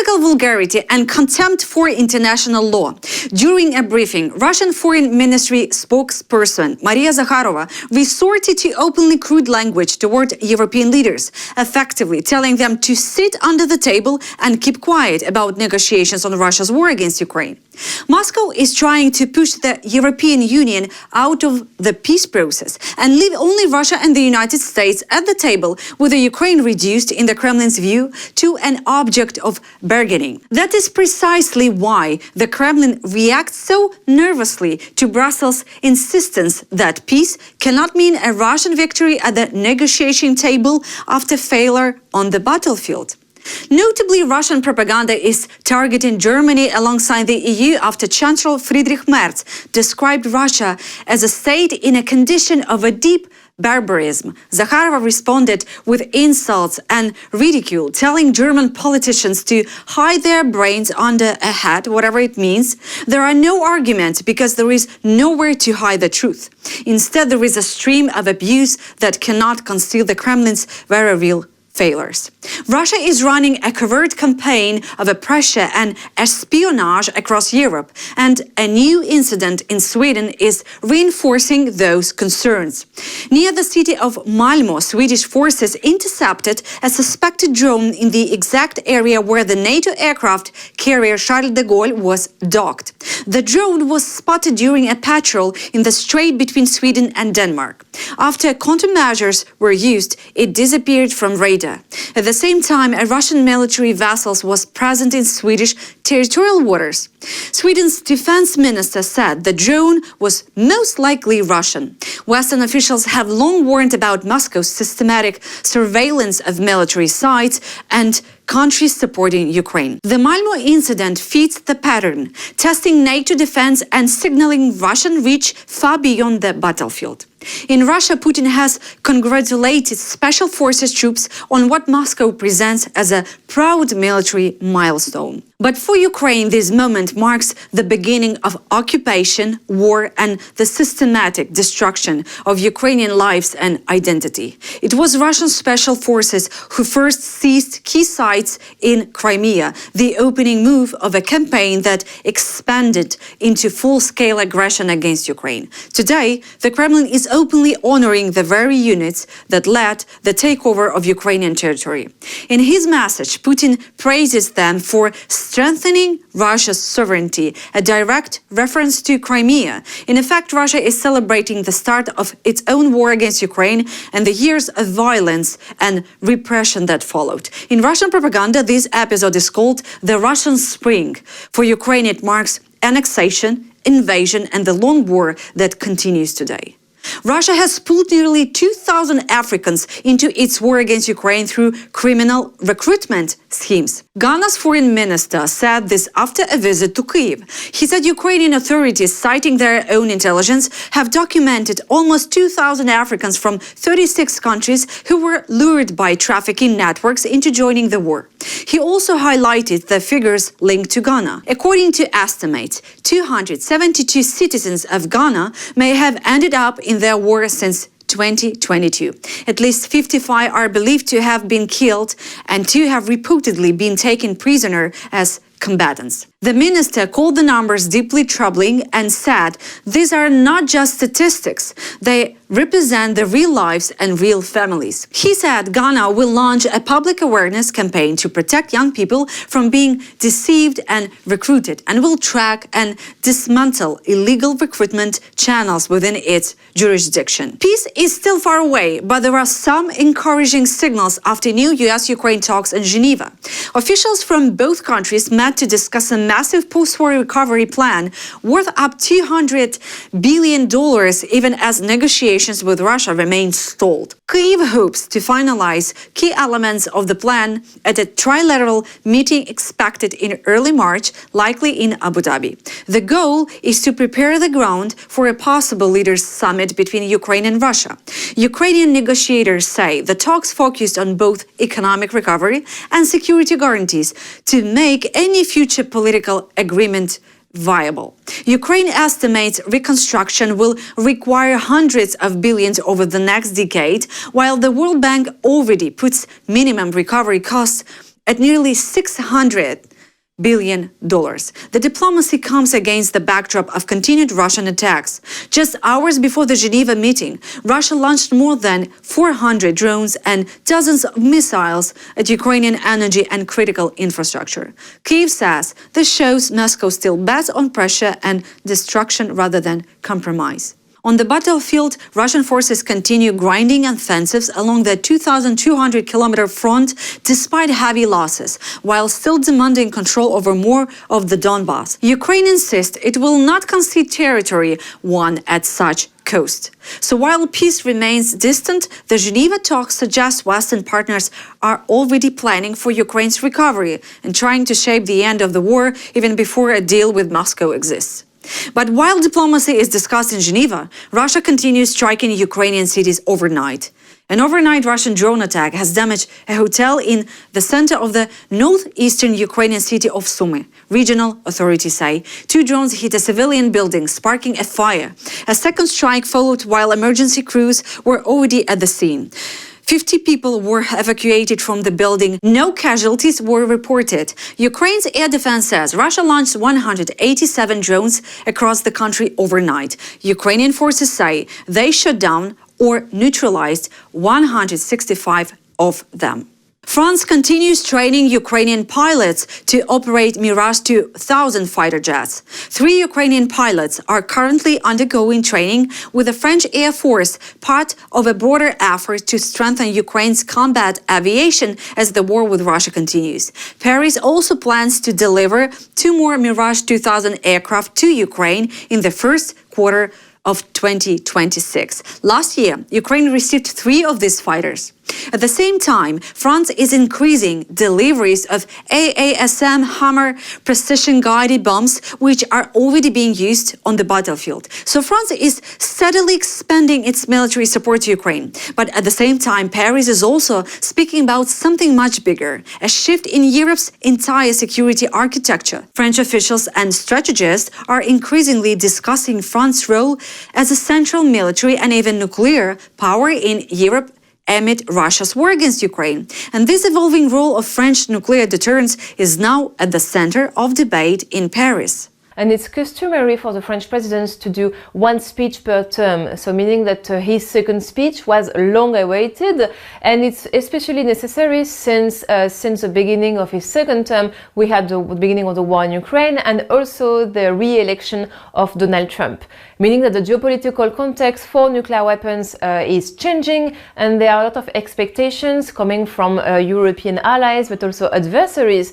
political vulgarity and contempt for international law. During a briefing, Russian Foreign Ministry spokesperson Maria Zakharova resorted to openly crude language toward European leaders, effectively telling them to sit under the table and keep quiet about negotiations on Russia's war against Ukraine. Moscow is trying to push the European Union out of the peace process and leave only Russia and the United States at the table, with the Ukraine reduced, in the Kremlin's view, to an object of bargaining. That is precisely why the Kremlin reacts so nervously to Brussels' insistence that peace cannot mean a Russian victory at the negotiation table after failure on the battlefield. Notably, Russian propaganda is targeting Germany alongside the EU after Chancellor Friedrich Merz described Russia as a state in a condition of a deep barbarism. Zakharova responded with insults and ridicule, telling German politicians to hide their brains under a hat, whatever it means. There are no arguments because there is nowhere to hide the truth. Instead, there is a stream of abuse that cannot conceal the Kremlin's very real failures. Russia is running a covert campaign of oppression and espionage across Europe, and a new incident in Sweden is reinforcing those concerns. Near the city of Malmö, Swedish forces intercepted a suspected drone in the exact area where the NATO aircraft carrier Charles de Gaulle was docked. The drone was spotted during a patrol in the strait between Sweden and Denmark. After countermeasures were used, it disappeared from radar. At the same time, a Russian military vessel was present in Swedish territorial waters. Sweden's defense minister said the drone was most likely Russian. Western officials have long warned about Moscow's systematic surveillance of military sites and countries supporting Ukraine. The Malmö incident fits the pattern, testing NATO defense and signaling Russian reach far beyond the battlefield. In Russia, Putin has congratulated special forces troops on what Moscow presents as a proud military milestone. But for Ukraine, this moment marks the beginning of occupation, war, and the systematic destruction of Ukrainian lives and identity. It was Russian special forces who first seized key sites in Crimea, the opening move of a campaign that expanded into full-scale aggression against Ukraine. Today, the Kremlin is openly honoring the very units that led the takeover of Ukrainian territory. In his message, Putin praises them for strengthening Russia's sovereignty, a direct reference to Crimea. In effect, Russia is celebrating the start of its own war against Ukraine and the years of violence and repression that followed. In Russian propaganda, this episode is called the Russian Spring. For Ukraine, it marks annexation, invasion, and the long war that continues today. Russia has pulled nearly 2,000 Africans into its war against Ukraine through criminal recruitment schemes. Ghana's foreign minister said this after a visit to Kyiv. He said Ukrainian authorities, citing their own intelligence, have documented almost 2,000 Africans from 36 countries who were lured by trafficking networks into joining the war. He also highlighted the figures linked to Ghana. According to estimates, 272 citizens of Ghana may have ended up in their war since 2022. At least 55 are believed to have been killed, and 2 have reportedly been taken prisoner as combatants. The minister called the numbers deeply troubling and said these are not just statistics, they represent the real lives and real families. He said Ghana will launch a public awareness campaign to protect young people from being deceived and recruited, and will track and dismantle illegal recruitment channels within its jurisdiction. Peace is still far away, but there are some encouraging signals after new US-Ukraine talks in Geneva. Officials from both countries met to discuss a massive post-war recovery plan worth up $200 billion, even as negotiations with Russia remain stalled. Kyiv hopes to finalize key elements of the plan at a trilateral meeting expected in early March, likely in Abu Dhabi. The goal is to prepare the ground for a possible leaders' summit between Ukraine and Russia. Ukrainian negotiators say the talks focused on both economic recovery and security guarantees to make any future political agreement viable. Ukraine estimates reconstruction will require hundreds of billions over the next decade, while the World Bank already puts minimum recovery costs at nearly $600 billion. The diplomacy comes against the backdrop of continued Russian attacks. Just hours before the Geneva meeting, Russia launched more than 400 drones and dozens of missiles at Ukrainian energy and critical infrastructure. Kyiv says this shows Moscow still bets on pressure and destruction rather than compromise. On the battlefield, Russian forces continue grinding offensives along the 2,200-kilometer front despite heavy losses, while still demanding control over more of the Donbass. Ukraine insists it will not concede territory won at such coast. So while peace remains distant, the Geneva talks suggest Western partners are already planning for Ukraine's recovery and trying to shape the end of the war even before a deal with Moscow exists. But while diplomacy is discussed in Geneva, Russia continues striking Ukrainian cities overnight. An overnight Russian drone attack has damaged a hotel in the center of the northeastern Ukrainian city of Sumy. Regional authorities say 2 drones hit a civilian building, sparking a fire. A second strike followed while emergency crews were already at the scene. 50 people were evacuated from the building. No casualties were reported. Ukraine's air defense says Russia launched 187 drones across the country overnight. Ukrainian forces say they shot down or neutralized 165 of them. France continues training Ukrainian pilots to operate Mirage 2000 fighter jets. 3 Ukrainian pilots are currently undergoing training with the French Air Force, part of a broader effort to strengthen Ukraine's combat aviation as the war with Russia continues. Paris also plans to deliver 2 more Mirage 2000 aircraft to Ukraine in the first quarter of 2026. Last year, Ukraine received 3 of these fighters. At the same time, France is increasing deliveries of AASM Hammer precision-guided bombs, which are already being used on the battlefield. So France is steadily expanding its military support to Ukraine. But at the same time, Paris is also speaking about something much bigger, a shift in Europe's entire security architecture. French officials and strategists are increasingly discussing France's role as a central military and even nuclear power in Europe amid Russia's war against Ukraine. And this evolving role of French nuclear deterrence is now at the center of debate in Paris. And it's customary for the French president to do 1 speech per term, so meaning that his second speech was long awaited, and it's especially necessary since the beginning of his second term we had the beginning of the war in Ukraine and also the re-election of Donald Trump, meaning that the geopolitical context for nuclear weapons is changing, and there are a lot of expectations coming from European allies but also adversaries.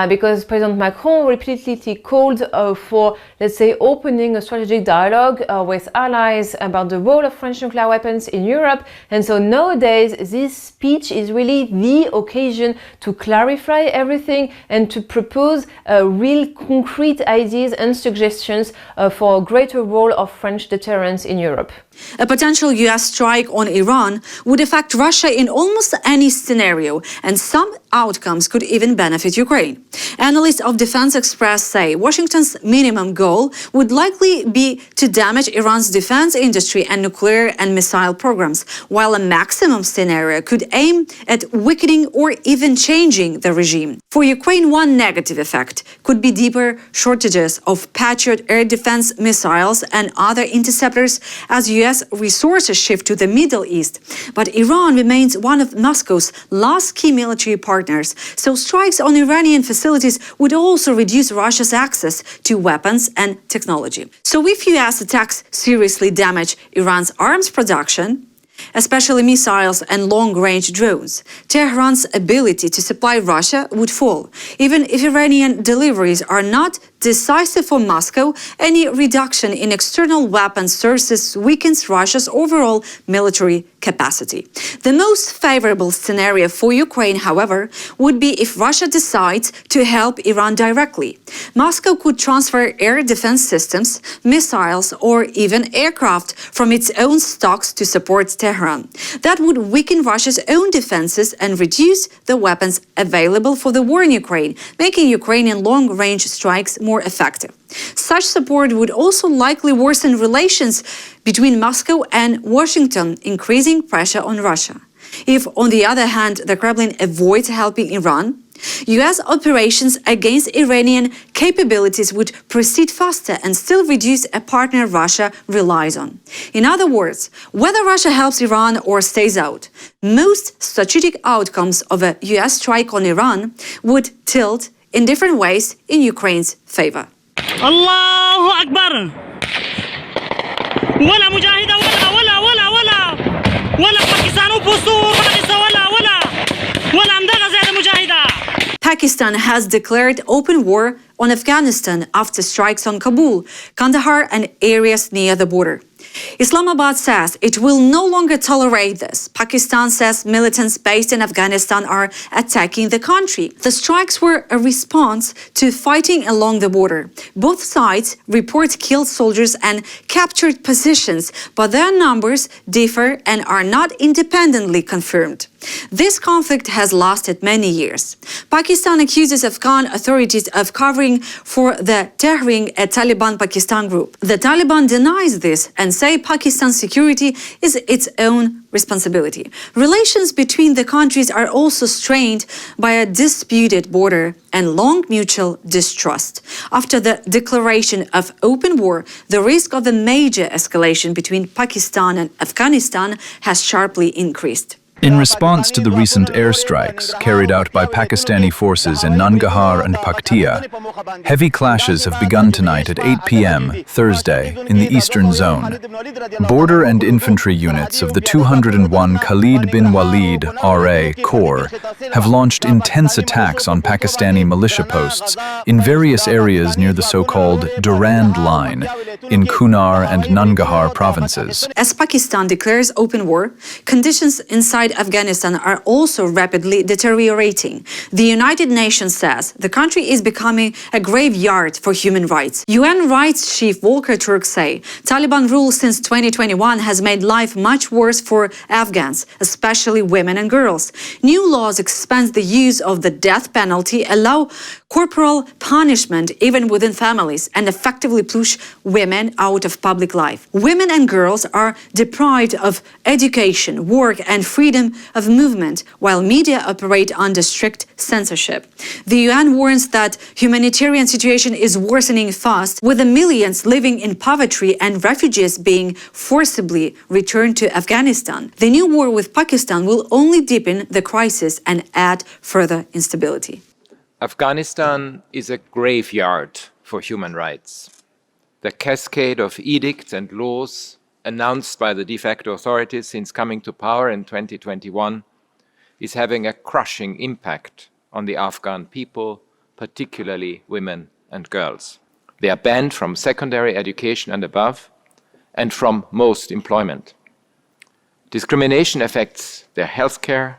Because President Macron repeatedly called for, let's say, opening a strategic dialogue with allies about the role of French nuclear weapons in Europe. And so nowadays, this speech is really the occasion to clarify everything and to propose real concrete ideas and suggestions for a greater role of French deterrence in Europe. A potential US strike on Iran would affect Russia in almost any scenario, and some outcomes could even benefit Ukraine. Analysts of Defense Express say Washington's minimum goal would likely be to damage Iran's defense industry and nuclear and missile programs, while a maximum scenario could aim at weakening or even changing the regime. For Ukraine, one negative effect could be deeper shortages of Patriot air defense missiles and other interceptors as US resources shift to the Middle East. But Iran remains one of Moscow's last key military partners, so strikes on Iranian facilities would also reduce Russia's access to weapons and technology. So if US attacks seriously damage Iran's arms production, especially missiles and long-range drones, Tehran's ability to supply Russia would fall. Even if Iranian deliveries are not decisive for Moscow, any reduction in external weapons sources weakens Russia's overall military capacity. The most favorable scenario for Ukraine, however, would be if Russia decides to help Iran directly. Moscow could transfer air defense systems, missiles, or even aircraft from its own stocks to support Tehran. That would weaken Russia's own defenses and reduce the weapons available for the war in Ukraine, making Ukrainian long-range strikes more effective. Such support would also likely worsen relations between Moscow and Washington, increasing pressure on Russia. If, on the other hand, the Kremlin avoids helping Iran, US operations against Iranian capabilities would proceed faster and still reduce a partner Russia relies on. In other words, whether Russia helps Iran or stays out, most strategic outcomes of a US strike on Iran would tilt in different ways in Ukraine's favor. Allahu Akbar! Wala mujahida wala Pakistan Pakistan has declared open war on Afghanistan after strikes on Kabul, Kandahar and areas near the border. Islamabad says it will no longer tolerate this. Pakistan says militants based in Afghanistan are attacking the country. The strikes were a response to fighting along the border. Both sides report killed soldiers and captured positions, but their numbers differ and are not independently confirmed. This conflict has lasted many years. Pakistan accuses Afghan authorities of covering for the Tehrik a Taliban Pakistan group. The Taliban denies this and say Pakistan's security is its own responsibility. Relations between the countries are also strained by a disputed border and long mutual distrust. After the declaration of open war, the risk of a major escalation between Pakistan and Afghanistan has sharply increased. In response to the recent airstrikes carried out by Pakistani forces in Nangarhar and Paktia, heavy clashes have begun tonight at 8 p.m. Thursday in the eastern zone. Border and infantry units of the 201 Khalid bin Walid RA Corps have launched intense attacks on Pakistani militia posts in various areas near the so-called Durand Line in Kunar and Nangarhar provinces. As Pakistan declares open war, conditions inside Afghanistan are also rapidly deteriorating. The United Nations says the country is becoming a graveyard for human rights. UN rights chief Volker Turk say Taliban rule since 2021 has made life much worse for Afghans, especially women and girls. New laws expand the use of the death penalty, allow corporal punishment even within families, and effectively push women out of public life. Women and girls are deprived of education, work, and freedom of movement, while media operate under strict censorship. The UN warns that humanitarian situation is worsening fast, with the millions living in poverty and refugees being forcibly returned to Afghanistan. The new war with Pakistan will only deepen the crisis and add further instability. Afghanistan is a graveyard for human rights. The cascade of edicts and laws announced by the de facto authorities since coming to power in 2021 is having a crushing impact on the Afghan people, particularly women and girls. They are banned from secondary education and above, and from most employment. Discrimination affects their healthcare,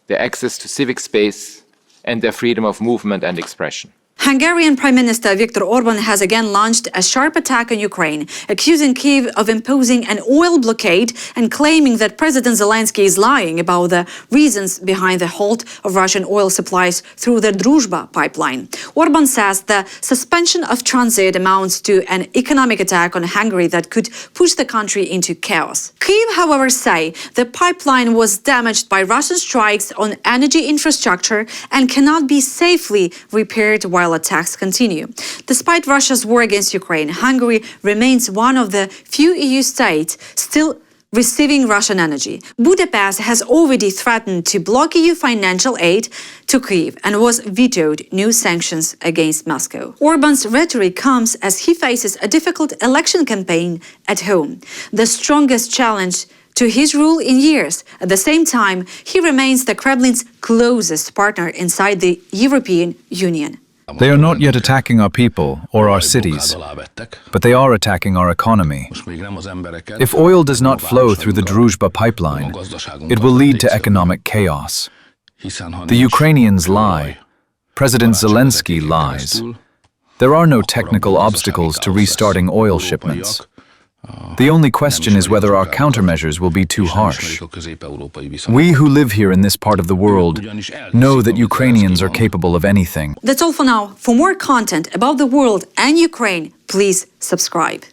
their access to civic space, and their freedom of movement and expression. Hungarian Prime Minister Viktor Orban has again launched a sharp attack on Ukraine, accusing Kyiv of imposing an oil blockade and claiming that President Zelensky is lying about the reasons behind the halt of Russian oil supplies through the Druzhba pipeline. Orban says the suspension of transit amounts to an economic attack on Hungary that could push the country into chaos. Kyiv, however, say the pipeline was damaged by Russian strikes on energy infrastructure and cannot be safely repaired while attacks continue. Despite Russia's war against Ukraine, Hungary remains one of the few EU states still receiving Russian energy. Budapest has already threatened to block EU financial aid to Kyiv and was vetoed new sanctions against Moscow. Orban's rhetoric comes as he faces a difficult election campaign at home, the strongest challenge to his rule in years. At the same time, he remains the Kremlin's closest partner inside the European Union. They are not yet attacking our people or our cities, but they are attacking our economy. If oil does not flow through the Druzhba pipeline, it will lead to economic chaos. The Ukrainians lie. President Zelensky lies. There are no technical obstacles to restarting oil shipments. The only question is whether our countermeasures will be too harsh. We who live here in this part of the world know that Ukrainians are capable of anything. That's all for now. For more content about the world and Ukraine, please subscribe.